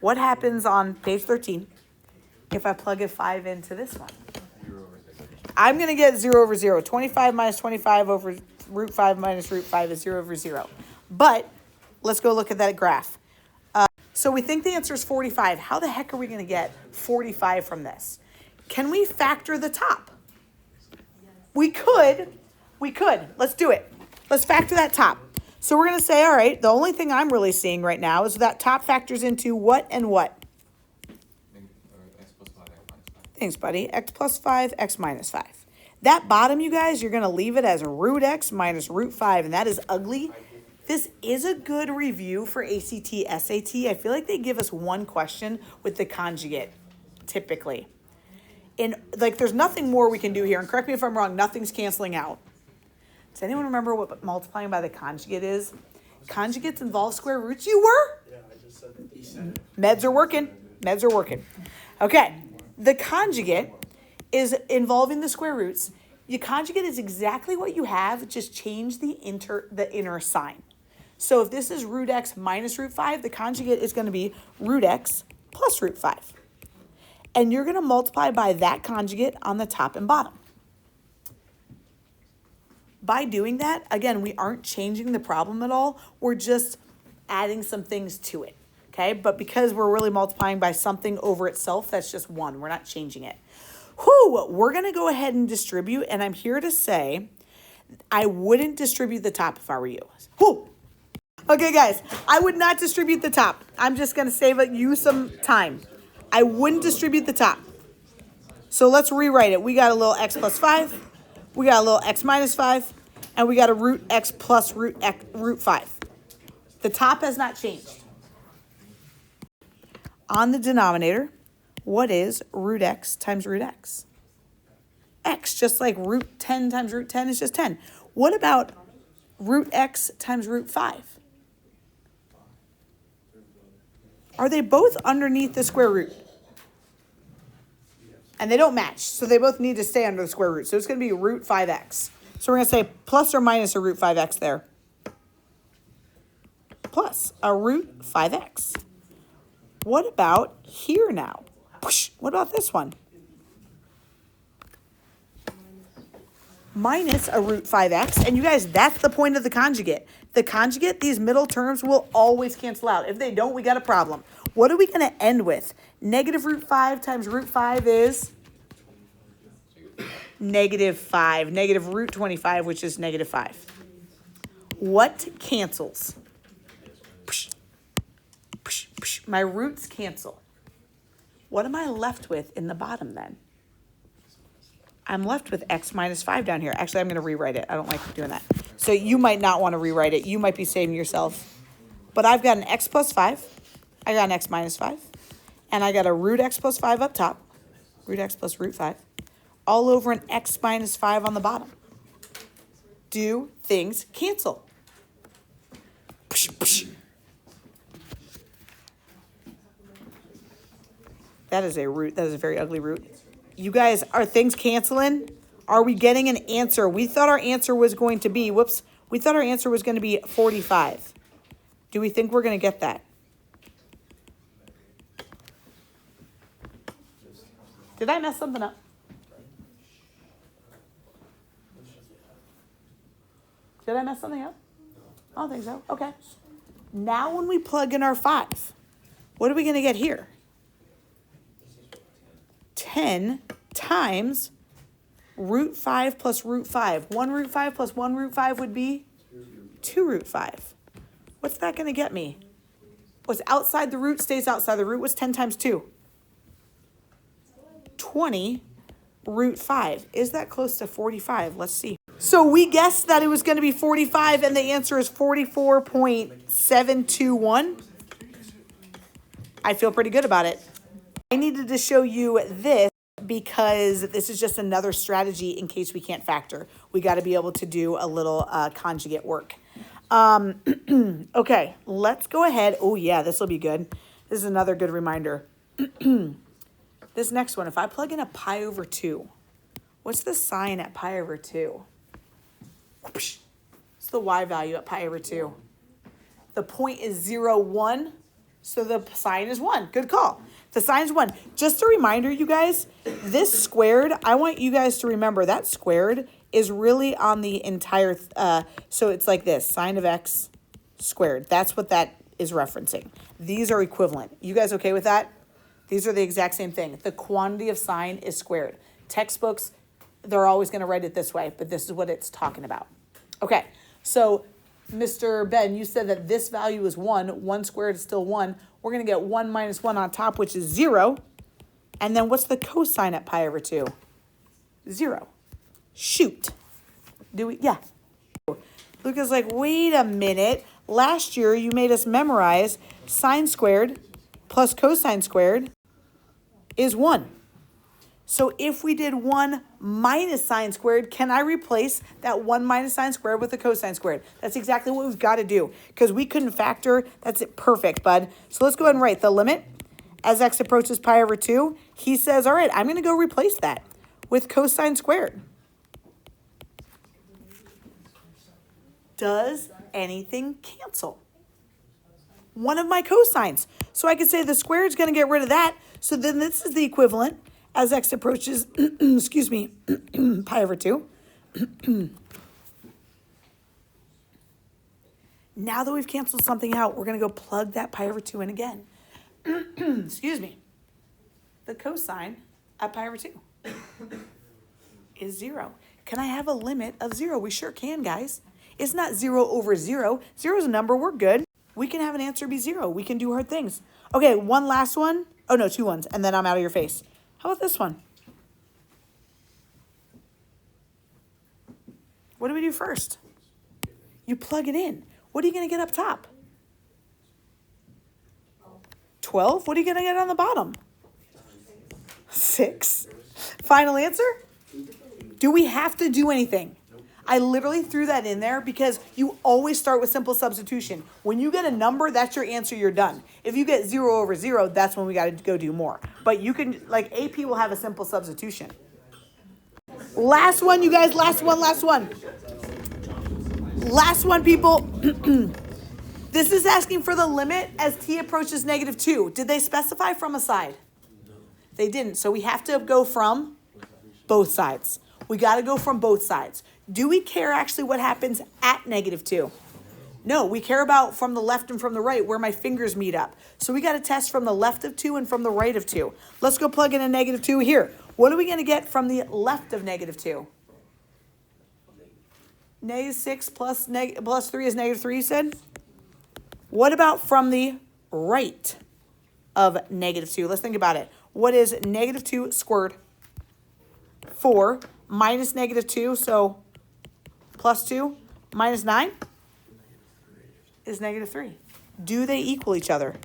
What happens on page 13 if I plug a 5 into this one? I'm going to get 0 over 0. 25 minus 25 over root 5 minus root 5 is 0 over 0. But let's go look at that graph. So we think the answer is 45. How the heck are we going to get 45 from this? Can we factor the top? We could. Let's do it. Let's factor that top. So we're going to say, all right, the only thing I'm really seeing right now is that top factors into what and what? X plus 5, X minus 5. Thanks, buddy. X plus 5, X minus 5. That bottom, you guys, you're going to leave it as root X minus root 5, and that is ugly. This is a good review for ACT, SAT. I feel like they give us one question with the conjugate, typically. And like, there's nothing more we can do here. And correct me if I'm wrong, nothing's canceling out. Does anyone remember what multiplying by the conjugate is? Conjugates involve square roots. You were? Yeah, I just said that. Meds are working. Meds are working. Okay. The conjugate is involving the square roots. Your conjugate is exactly what you have, just change the inner sign. So if this is root x minus root 5, the conjugate is going to be root x plus root 5. And you're going to multiply by that conjugate on the top and bottom. By doing that, again, we aren't changing the problem at all. We're just adding some things to it, okay? But because we're really multiplying by something over itself, that's just 1. We're not changing it. We're going to go ahead and distribute, and I'm here to say I wouldn't distribute the top if I were you. Okay, guys, I would not distribute the top. I'm just going to save you some time. I wouldn't distribute the top. So let's rewrite it. We got a little x plus 5. We got a little x minus 5. And we got a root x plus root 5. The top has not changed. On the denominator, what is root x times root x? X, just like root 10 times root 10 is just 10. What about root x times root 5? Are they both underneath the square root? And they don't match, so they both need to stay under the square root. So it's going to be root 5x. So we're going to say plus or minus a root 5x there. Plus a root 5x. What about here now? What about this one? Minus a root 5x. And you guys, that's the point of the conjugate. The conjugate, these middle terms will always cancel out. If they don't, we got a problem. What are we going to end with? Negative root 5 times root 5 is negative 5. Negative root 25, which is negative 5. What cancels? My roots cancel. What am I left with in the bottom then? I'm left with x minus 5 down here. Actually, I'm going to rewrite it. I don't like doing that. So you might not want to rewrite it. You might be saving yourself. But I've got an x plus 5. I got an x minus 5. And I got a root x plus 5 up top. Root x plus root 5. All over an x minus 5 on the bottom. Do things cancel? That is a root. That is a very ugly root. You guys, are things canceling? Are we getting an answer? We thought our answer was going to be, we thought our answer was going to be 45. Do we think we're going to get that? Did I mess something up? Did I mess something up? I don't think so. Okay. Now when we plug in our 5, what are we going to get here? 10 times root 5 plus root 5. 1 root 5 plus 1 root 5 would be 2 root 5. What's that going to get me? What's outside the root stays outside the root. What's 10 times 2? 20 root 5. Is that close to 45? Let's see. So we guessed that it was going to be 45, and the answer is 44.721. I feel pretty good about it. I needed to show you this because this is just another strategy in case we can't factor. We got to be able to do a little conjugate work. Okay, let's go ahead. Oh, yeah, this will be good. This is another good reminder. This next one, if I plug in a pi over 2, what's the sign at pi over 2? What's the y value at pi over 2? The point is 0, 1. So the sign is 1. Good call. The sign is 1. Just a reminder, you guys, this squared, I want you guys to remember that squared is really on the entire, so it's like this, sine of x squared. That's what that is referencing. These are equivalent. You guys okay with that? These are the exact same thing. The quantity of sine is squared. Textbooks, they're always going to write it this way, but this is what it's talking about. Okay, so Mr. Ben, you said that this value is 1. 1 squared is still 1. We're going to get 1 minus 1 on top, which is 0. And then what's the cosine at pi over 2? 0. Shoot. Do we? Yeah. Luca's like, wait a minute. Last year, you made us memorize sine squared plus cosine squared is 1. So if we did 1 minus sine squared, can I replace that 1 minus sine squared with a cosine squared? That's exactly what we've got to do because we couldn't factor. That's it. Perfect, bud. So let's go ahead and write the limit as x approaches pi over 2. He says, all right, I'm going to go replace that with cosine squared. Does anything cancel? One of my cosines. So I could say the squared is going to get rid of that. So then this is the equivalent as x approaches, excuse me, pi over 2. Now that we've canceled something out, we're going to go plug that pi over 2 in again. Excuse me. The cosine at pi over 2 is 0. Can I have a limit of 0? We sure can, guys. It's not 0 over 0. 0 is a number. We're good. We can have an answer be 0. We can do hard things. Okay, one last one. Oh, no, 2 ones, and then I'm out of your face. How about this one? What do we do first? You plug it in. What are you going to get up top? 12? What are you going to get on the bottom? 6. Final answer? Do we have to do anything? I literally threw that in there because you always start with simple substitution. When you get a number, that's your answer, you're done. If you get 0 over 0, that's when we got to go do more. But you can, like AP will have a simple substitution. Last one, you guys, last one. Last one, people. This is asking for the limit as t approaches -2. Did they specify from a side? They didn't, so we have to go from both sides. We got to go from both sides. Do we care actually what happens at -2? No, we care about from the left and from the right where my fingers meet up. So we got to test from the left of 2 and from the right of 2. Let's go plug in a -2 here. What are we going to get from the left of -2? -6 plus 3 is -3, you said? What about from the right of -2? Let's think about it. What is -2 squared? 4 minus -2, so plus 2 minus 9 is -3. Do they equal each other?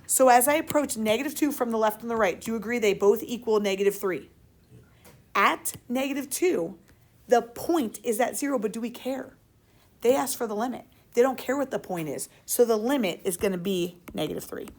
So as I approach -2 from the left and the right, do you agree they both equal -3? At -2, the point is at 0, but do we care? They ask for the limit. They don't care what the point is. So the limit is going to be -3.